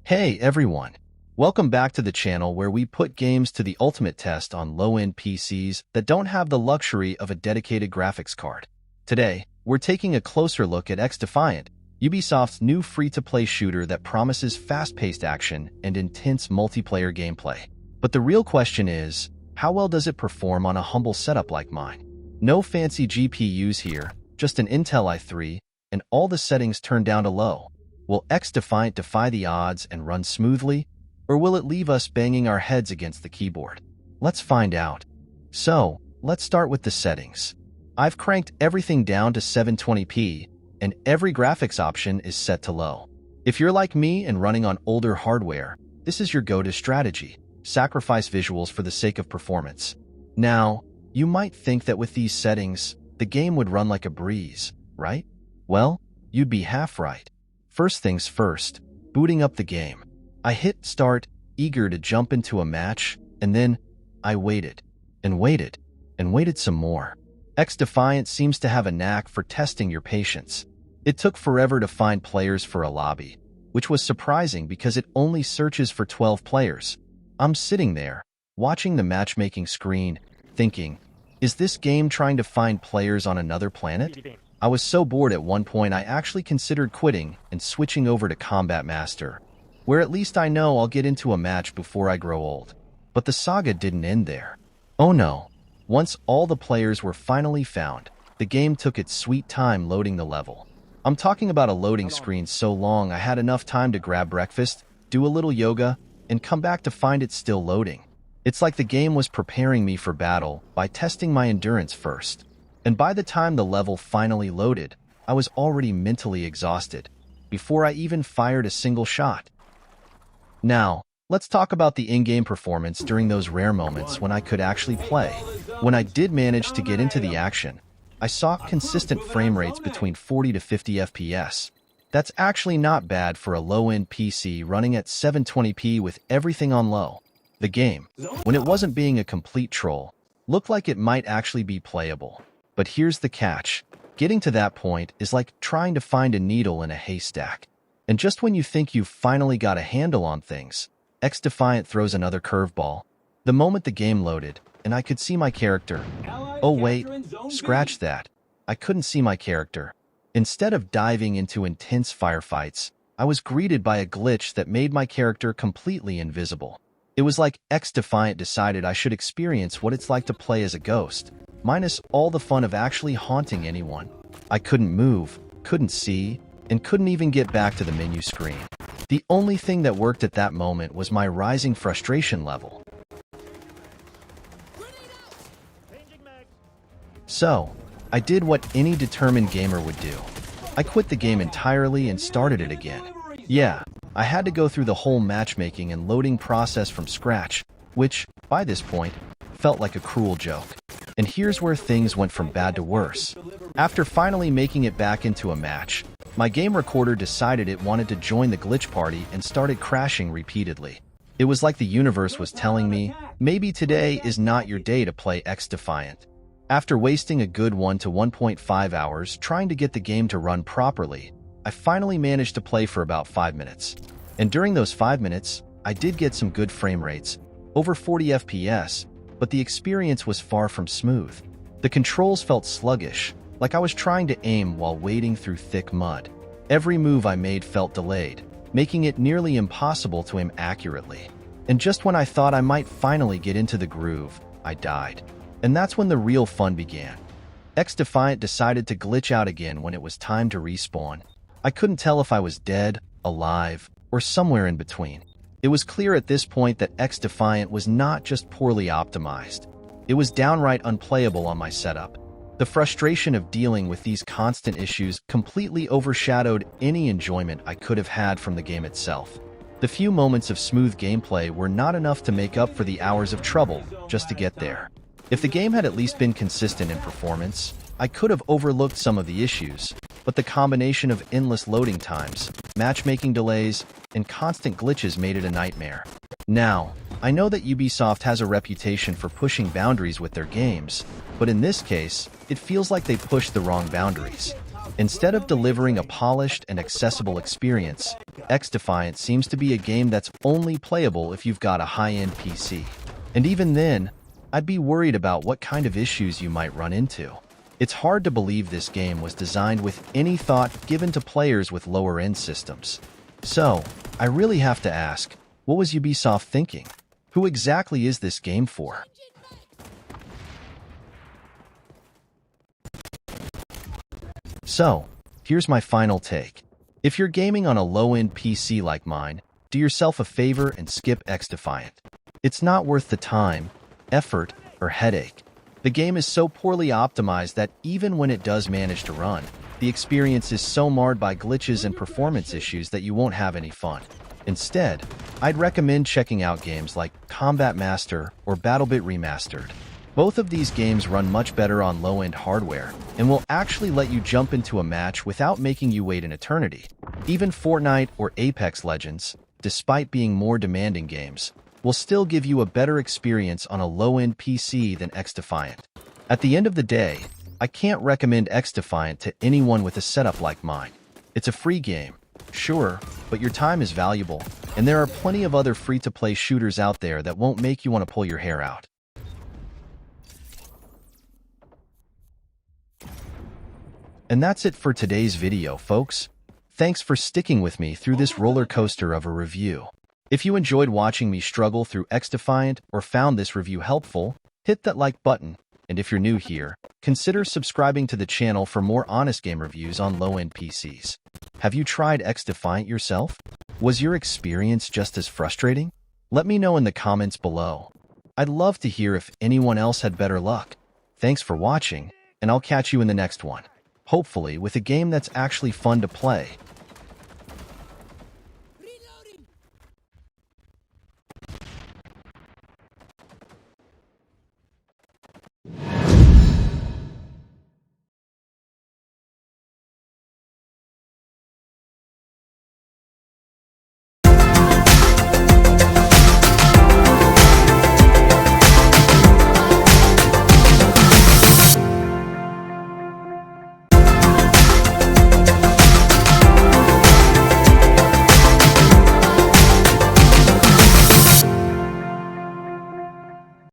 Hey everyone! Welcome back to the channel where we put games to the ultimate test on low-end PCs that don't have the luxury of a dedicated graphics card. Today, we're taking a closer look at XDefiant, Ubisoft's new free-to-play shooter that promises fast-paced action and intense multiplayer gameplay. But the real question is, how well does it perform on a humble setup like mine? No fancy GPUs here, just an Intel i3, and all the settings turned down to low. Will XDefiant defy the odds and run smoothly, or will it leave us banging our heads against the keyboard? Let's find out. So, let's start with the settings. I've cranked everything down to 720p, and every graphics option is set to low. If you're like me and running on older hardware, this is your go-to strategy. Sacrifice visuals for the sake of performance. Now, you might think that with these settings, the game would run like a breeze, right? Well, you'd be half right. First things first, booting up the game. I hit start, eager to jump into a match, and then I waited, and waited, and waited some more. XDefiant seems to have a knack for testing your patience. It took forever to find players for a lobby, which was surprising because it only searches for 12 players. I'm sitting there, watching the matchmaking screen, thinking, is this game trying to find players on another planet? I was so bored at one point I actually considered quitting and switching over to Combat Master, where at least I know I'll get into a match before I grow old. But the saga didn't end there. Oh no. Once all the players were finally found, the game took its sweet time loading the level. I'm talking about a loading screen so long I had enough time to grab breakfast, do a little yoga, and come back to find it still loading. It's like the game was preparing me for battle by testing my endurance first. And by the time the level finally loaded, I was already mentally exhausted, before I even fired a single shot. Now, let's talk about the in-game performance during those rare moments when I could actually play. When I did manage to get into the action, I saw consistent frame rates between 40 to 50 FPS. That's actually not bad for a low-end PC running at 720p with everything on low. The game, when it wasn't being a complete troll, looked like it might actually be playable. But here's the catch. Getting to that point is like trying to find a needle in a haystack. And just when you think you've finally got a handle on things, XDefiant throws another curveball. The moment the game loaded, and I could see my character. Oh wait, scratch that. I couldn't see my character. Instead of diving into intense firefights, I was greeted by a glitch that made my character completely invisible. It was like XDefiant decided I should experience what it's like to play as a ghost, minus all the fun of actually haunting anyone. I couldn't move, couldn't see, and couldn't even get back to the menu screen. The only thing that worked at that moment was my rising frustration level. So, I did what any determined gamer would do. I quit the game entirely and started it again. Yeah, I had to go through the whole matchmaking and loading process from scratch, which, by this point, felt like a cruel joke. And here's where things went from bad to worse. After finally making it back into a match, my game recorder decided it wanted to join the glitch party and started crashing repeatedly. It was like the universe was telling me, maybe today is not your day to play XDefiant. After wasting a good 1 to 1.5 hours trying to get the game to run properly, I finally managed to play for about 5 minutes. And during those 5 minutes, I did get some good frame rates, over 40 FPS, but the experience was far from smooth. The controls felt sluggish, like I was trying to aim while wading through thick mud. Every move I made felt delayed, making it nearly impossible to aim accurately. And just when I thought I might finally get into the groove, I died. And that's when the real fun began. XDefiant decided to glitch out again when it was time to respawn. I couldn't tell if I was dead, alive, or somewhere in between. It was clear at this point that XDefiant was not just poorly optimized. It was downright unplayable on my setup. The frustration of dealing with these constant issues completely overshadowed any enjoyment I could have had from the game itself. The few moments of smooth gameplay were not enough to make up for the hours of trouble just to get there. If the game had at least been consistent in performance, I could have overlooked some of the issues, but the combination of endless loading times, matchmaking delays, and constant glitches made it a nightmare. Now, I know that Ubisoft has a reputation for pushing boundaries with their games, but in this case, it feels like they pushed the wrong boundaries. Instead of delivering a polished and accessible experience, XDefiant seems to be a game that's only playable if you've got a high-end PC. And even then, I'd be worried about what kind of issues you might run into. It's hard to believe this game was designed with any thought given to players with lower-end systems. So, I really have to ask, what was Ubisoft thinking? Who exactly is this game for? So, here's my final take. If you're gaming on a low-end PC like mine, do yourself a favor and skip XDefiant. It's not worth the time, effort, or headache. The game is so poorly optimized that even when it does manage to run, the experience is so marred by glitches and performance issues that you won't have any fun. Instead, I'd recommend checking out games like Combat Master or BattleBit Remastered. Both of these games run much better on low-end hardware and will actually let you jump into a match without making you wait an eternity. Even Fortnite or Apex Legends, despite being more demanding games, will still give you a better experience on a low-end PC than XDefiant. At the end of the day, I can't recommend XDefiant to anyone with a setup like mine. It's a free game, sure, but your time is valuable, and there are plenty of other free-to-play shooters out there that won't make you want to pull your hair out. And that's it for today's video, folks. Thanks for sticking with me through this roller coaster of a review. If you enjoyed watching me struggle through XDefiant or found this review helpful, hit that like button. And if you're new here, consider subscribing to the channel for more honest game reviews on low-end PCs. Have you tried XDefiant yourself? Was your experience just as frustrating? Let me know in the comments below. I'd love to hear if anyone else had better luck. Thanks for watching, and I'll catch you in the next one. Hopefully with a game that's actually fun to play.